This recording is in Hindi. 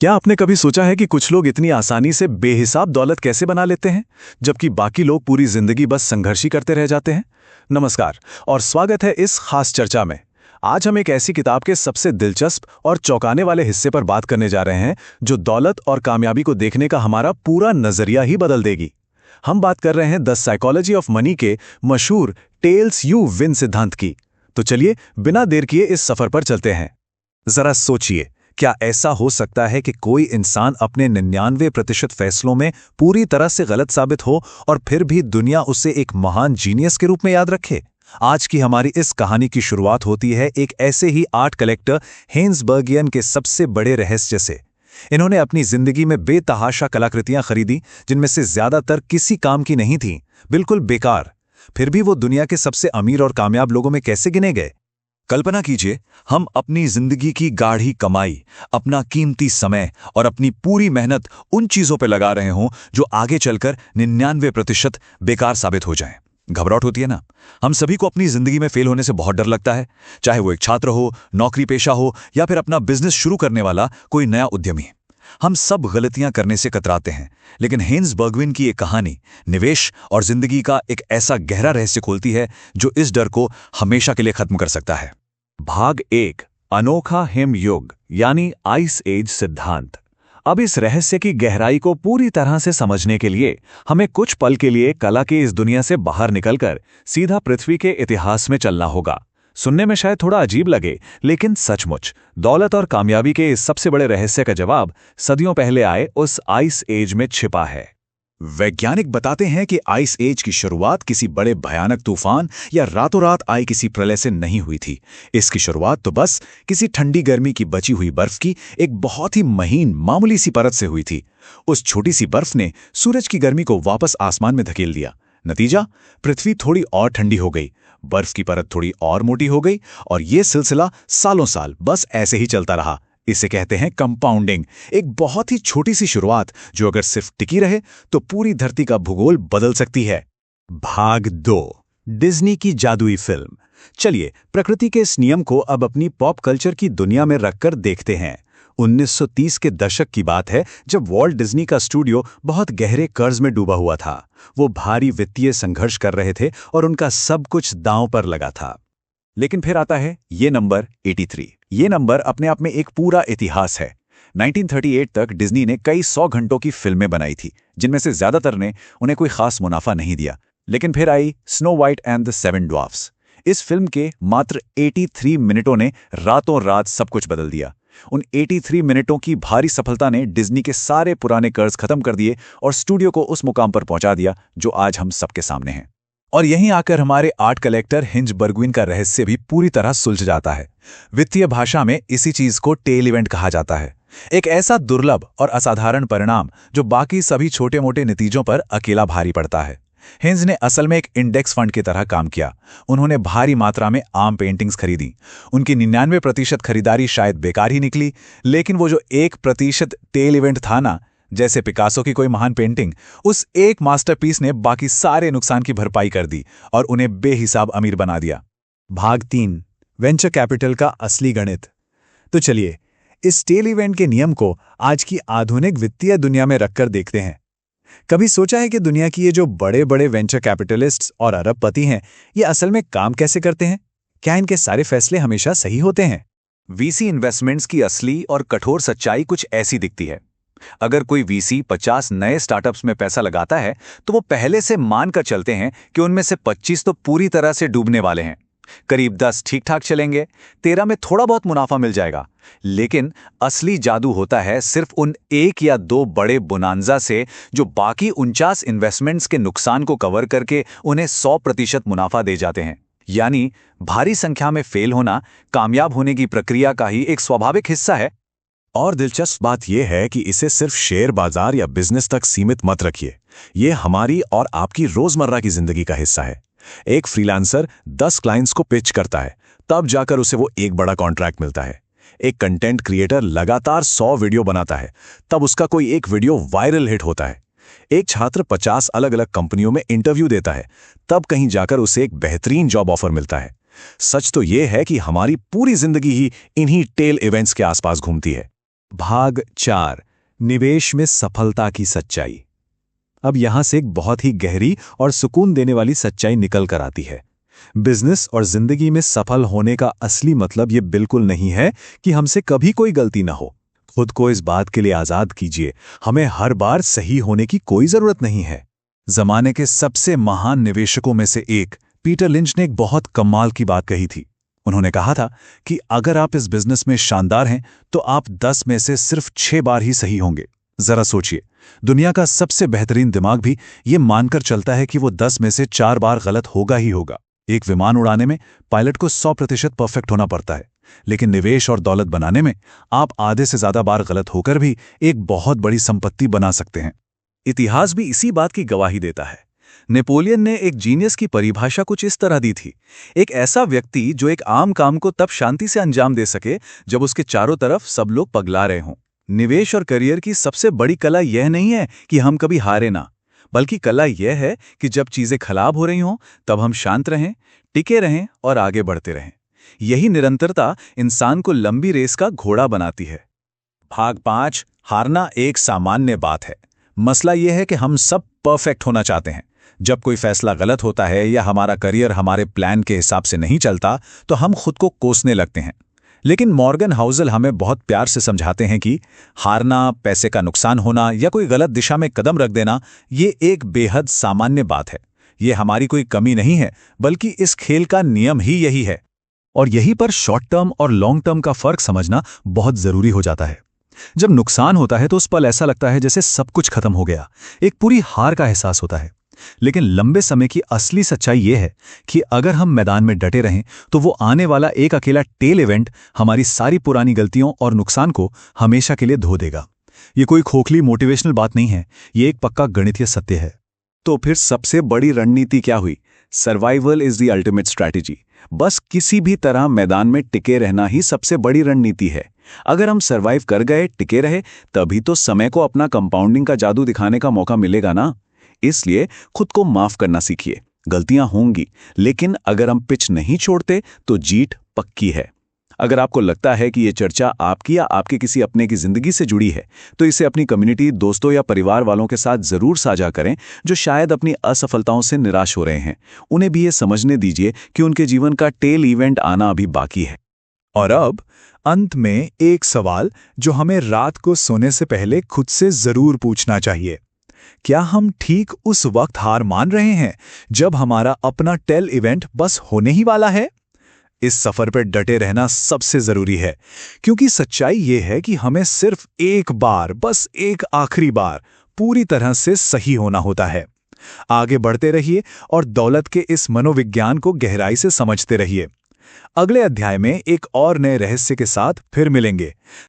क्या आपने कभी सोचा है कि कुछ लोग इतनी आसानी से बेहिसाब दौलत कैसे बना लेते हैं, जबकि बाकी लोग पूरी जिंदगी बस संघर्ष ही करते रह जाते हैं? नमस्कार और स्वागत है इस खास चर्चा में। आज हम एक ऐसी किताब के सबसे दिलचस्प और चौंकाने वाले हिस्से पर बात करने जा रहे हैं जो दौलत और कामयाबी को देखने का हमारा पूरा नजरिया ही बदल देगी। हम बात कर रहे हैं द साइकोलॉजी ऑफ मनी के मशहूर टेल्स यू विन सिद्धांत की। तो चलिए बिना देर किए इस सफर पर चलते हैं। जरा सोचिए, क्या ऐसा हो सकता है कि कोई इंसान अपने 99% फैसलों में पूरी तरह से गलत साबित हो और फिर भी दुनिया उसे एक महान जीनियस के रूप में याद रखे? आज की हमारी इस कहानी की शुरुआत होती है एक ऐसे ही आर्ट कलेक्टर हेन्स बर्गियन के सबसे बड़े रहस्य से। इन्होंने अपनी जिंदगी में बेतहाशा कलाकृतियां खरीदी जिनमें से ज्यादातर किसी काम की नहीं थीं, बिल्कुल बेकार। फिर भी वो दुनिया के सबसे अमीर और कामयाब लोगों में कैसे गिने गए? कल्पना कीजिए, हम अपनी जिंदगी की गाढ़ी कमाई, अपना कीमती समय और अपनी पूरी मेहनत उन चीजों पर लगा रहे हों जो आगे चलकर 99% बेकार साबित हो जाएं। घबराहट होती है ना? हम सभी को अपनी जिंदगी में फेल होने से बहुत डर लगता है, चाहे वो एक छात्र हो, नौकरी पेशा हो या फिर अपना बिजनेस शुरू करने वाला कोई नया उद्यमी। हम सब गलतियां करने से कतराते हैं, लेकिन हेन्स बर्गविन की ये कहानी निवेश और जिंदगी का एक ऐसा गहरा रहस्य खोलती है जो इस डर को हमेशा के लिए खत्म कर सकता है। भाग 1, अनोखा हिम युग यानी आइस एज सिद्धांत। अब इस रहस्य की गहराई को पूरी तरह से समझने के लिए हमें कुछ पल के लिए कला की इस दुनिया से बाहर निकलकर सीधा पृथ्वी के इतिहास में चलना होगा। सुनने में शायद थोड़ा अजीब लगे, लेकिन सचमुच दौलत और कामयाबी के इस सबसे बड़े रहस्य का जवाब सदियों पहले आए उस आइस एज में छिपा है। वैज्ञानिक बताते हैं कि आइस एज की शुरुआत किसी बड़े भयानक तूफान या रातों रात आई किसी प्रलय से नहीं हुई थी। इसकी शुरुआत तो बस किसी ठंडी गर्मी की बची हुई बर्फ की एक बहुत ही महीन मामूली सी परत से हुई थी। उस छोटी सी बर्फ ने सूरज की गर्मी को वापस आसमान में धकेल दिया। नतीजा, पृथ्वी थोड़ी और ठंडी हो गई, बर्फ की परत थोड़ी और मोटी हो गई और यह सिलसिला सालों साल बस ऐसे ही चलता रहा। इसे कहते हैं कंपाउंडिंग। एक बहुत ही छोटी सी शुरुआत जो अगर सिर्फ टिकी रहे तो पूरी धरती का भूगोल बदल सकती है। भाग 2, डिज्नी की जादुई फिल्म। चलिए प्रकृति के इस नियम को अब अपनी पॉप कल्चर की दुनिया में रखकर देखते हैं। 1930 के दशक की बात है जब वॉल्ट डिज्नी का स्टूडियो बहुत गहरे कर्ज में डूबा हुआ था। वो भारी वित्तीय संघर्ष कर रहे थे और उनका सब कुछ दांव पर लगा था। लेकिन फिर आता है ये नंबर 83। ये नंबर अपने आप में एक पूरा इतिहास है। 1938 तक डिज्नी ने कई 100 घंटों की फिल्में बनाई थी, जिनमें से ज्यादातर ने उन्हें कोई खास मुनाफा नहीं दिया। लेकिन फिर आई snow white and the seven dwarfs. इस फिल्म के मात्र 83 मिनटों ने रातों रात सब कुछ बदल दिया। उन 83 मिनटों की भारी सफलता ने डिज्नी के सारे पुराने कर्ज खत्म कर दिए और स्टूडियो को उस मुकाम पर पहुंचा दिया जो आज हम सबके सामने हैं। और यहीं आकर हमारे आर्ट कलेक्टर हेन्स बर्गविन का रहस्य भी पूरी तरह सुलझ जाता है। वित्तीय भाषा में इसी चीज को टेल इवेंट कहा जाता है। एक ऐसा दुर्लभ और असाधारण परिणाम जो बाकी सभी छोटे मोटे नतीजों पर अकेला भारी पड़ता है। हेन्स ने असल में एक इंडेक्स फंड की तरह काम किया। उन्होंने भारी मात्रा में आम पेंटिंग्स खरीदी। उनकी 99% खरीदारी शायद बेकार ही निकली, लेकिन वो जो 1% टेल इवेंट था ना, जैसे पिकासो की कोई महान पेंटिंग, उस एक मास्टरपीस ने बाकी सारे नुकसान की भरपाई कर दी और उन्हें बेहिसाब अमीर बना दिया। भाग 3, वेंचर कैपिटल का असली गणित। तो चलिए इस टेल इवेंट के नियम को आज की आधुनिक वित्तीय दुनिया में रखकर देखते हैं। कभी सोचा है कि दुनिया की ये जो बड़े बड़े वेंचर कैपिटलिस्ट्स और अरबपति हैं, ये असल में काम कैसे करते हैं? क्या इनके सारे फैसले हमेशा सही होते हैं? वीसी इन्वेस्टमेंट्स की असली और कठोर सच्चाई कुछ ऐसी दिखती है। अगर कोई वीसी 50 नए स्टार्टअप्स में पैसा लगाता है तो वो पहले से मानकर चलते हैं कि उनमें से 25 तो पूरी तरह से डूबने वाले हैं। करीब 10 ठीक ठाक चलेंगे, 13 में थोड़ा बहुत मुनाफा मिल जाएगा। लेकिन असली जादू होता है सिर्फ उन 1 या 2 बड़े बोनांजा से जो बाकी 49 इन्वेस्टमेंट्स के नुकसान को कवर करके उन्हें 100% मुनाफा दे जाते हैं। यानी भारी संख्या में फेल होना कामयाब होने की प्रक्रिया का ही एक स्वाभाविक हिस्सा है। और दिलचस्प बात यह है कि इसे सिर्फ शेयर बाजार या बिजनेस तक सीमित मत रखिए। यह हमारी और आपकी रोजमर्रा की जिंदगी का हिस्सा है। एक फ्रीलांसर 10 क्लाइंट्स को पिच करता है, तब जाकर उसे वो एक बड़ा कॉन्ट्रैक्ट मिलता है। एक कंटेंट क्रिएटर लगातार 100 वीडियो बनाता है, तब उसका कोई एक वीडियो वायरल हिट होता है। एक छात्र 50 अलग अलग कंपनियों में इंटरव्यू देता है, तब कहीं जाकर उसे एक बेहतरीन जॉब ऑफर मिलता है। सच तो यह है कि हमारी पूरी जिंदगी ही इन्हीं टेल इवेंट्स के आसपास घूमती है। भाग 4 निवेश में सफलता की सच्चाई। अब यहां से एक बहुत ही गहरी और सुकून देने वाली सच्चाई निकल कर आती है। बिजनेस और जिंदगी में सफल होने का असली मतलब ये बिल्कुल नहीं है कि हमसे कभी कोई गलती ना हो। खुद को इस बात के लिए आजाद कीजिए, हमें हर बार सही होने की कोई जरूरत नहीं है। जमाने के सबसे महान निवेशकों में से एक पीटर लिंच ने एक बहुत कमाल की बात कही थी। उन्होंने कहा था कि अगर आप इस बिजनेस में शानदार हैं तो आप 10 में से सिर्फ 6 बार ही सही होंगे। जरा सोचिए, दुनिया का सबसे बेहतरीन दिमाग भी ये मानकर चलता है कि वो 10 में से 4 बार गलत होगा ही होगा। एक विमान उड़ाने में पायलट को 100% परफेक्ट होना पड़ता है, लेकिन निवेश और दौलत बनाने में आप आधे से ज्यादा बार गलत होकर भी एक बहुत बड़ी संपत्ति बना सकते हैं। इतिहास भी इसी बात की गवाही देता है। नेपोलियन ने एक जीनियस की परिभाषा कुछ इस तरह दी थी, एक ऐसा व्यक्ति जो एक आम काम को तब शांति से अंजाम दे सके जब उसके चारों तरफ सब लोग पगला रहे हों। निवेश और करियर की सबसे बड़ी कला यह नहीं है कि हम कभी हारे ना, बल्कि कला यह है कि जब चीजें खराब हो रही हों तब हम शांत रहें, टिके रहें और आगे बढ़ते रहें। यही निरंतरता इंसान को लंबी रेस का घोड़ा बनाती है। भाग 5 हारना एक सामान्य बात है। मसला यह है कि हम सब परफेक्ट होना चाहते हैं। जब कोई फैसला गलत होता है या हमारा करियर हमारे प्लान के हिसाब से नहीं चलता तो हम खुद को कोसने लगते हैं। लेकिन मॉर्गन हाउसल हमें बहुत प्यार से समझाते हैं कि हारना, पैसे का नुकसान होना या कोई गलत दिशा में कदम रख देना ये एक बेहद सामान्य बात है। ये हमारी कोई कमी नहीं है, बल्कि इस खेल का नियम ही यही है। और यहीं पर शॉर्ट टर्म और लॉन्ग टर्म का फर्क समझना बहुत जरूरी हो जाता है। जब नुकसान होता है तो उस पल ऐसा लगता है जैसे सब कुछ खत्म हो गया, एक पूरी हार का एहसास होता है। लेकिन लंबे समय की असली सच्चाई यह है कि अगर हम मैदान में डटे रहें तो वो आने वाला एक अकेला टेल इवेंट हमारी सारी पुरानी गलतियों और नुकसान को हमेशा के लिए धो देगा। ये कोई खोखली मोटिवेशनल बात नहीं है, ये एक पक्का गणितीय सत्य है। तो फिर सबसे बड़ी रणनीति क्या हुई? Survival is the ultimate strategy. बस किसी भी तरह मैदान में टिके रहना ही सबसे बड़ी रणनीति है। अगर हम सर्वाइव कर गए, टिके रहे, तभी तो समय को अपना कंपाउंडिंग का जादू दिखाने का मौका मिलेगा ना। इसलिए खुद को माफ करना सीखिए। गलतियां होंगी, लेकिन अगर हम पिच नहीं छोड़ते तो जीत पक्की है। अगर आपको लगता है कि ये चर्चा आपकी या आपके किसी अपने की जिंदगी से जुड़ी है तो इसे अपनी कम्युनिटी, दोस्तों या परिवार वालों के साथ जरूर साझा करें जो शायद अपनी असफलताओं से निराश हो रहे हैं। उन्हें भी ये समझने दीजिए कि उनके जीवन का टेल इवेंट आना अभी बाकी है। और अब अंत में एक सवाल जो हमें रात को सोने से पहले खुद से जरूर पूछना चाहिए। क्या हम ठीक उस वक्त हार मान रहे हैं जब हमारा अपना टेल इवेंट बस होने ही वाला है? इस सफर पर डटे रहना सबसे जरूरी है, क्योंकि सच्चाई ये है कि हमें सिर्फ एक बार, बस एक आखिरी बार पूरी तरह से सही होना होता है। आगे बढ़ते रहिए और दौलत के इस मनोविज्ञान को गहराई से समझते रहिए। अगले अध्याय में एक और नए रहस्य के साथ फिर मिलेंगे।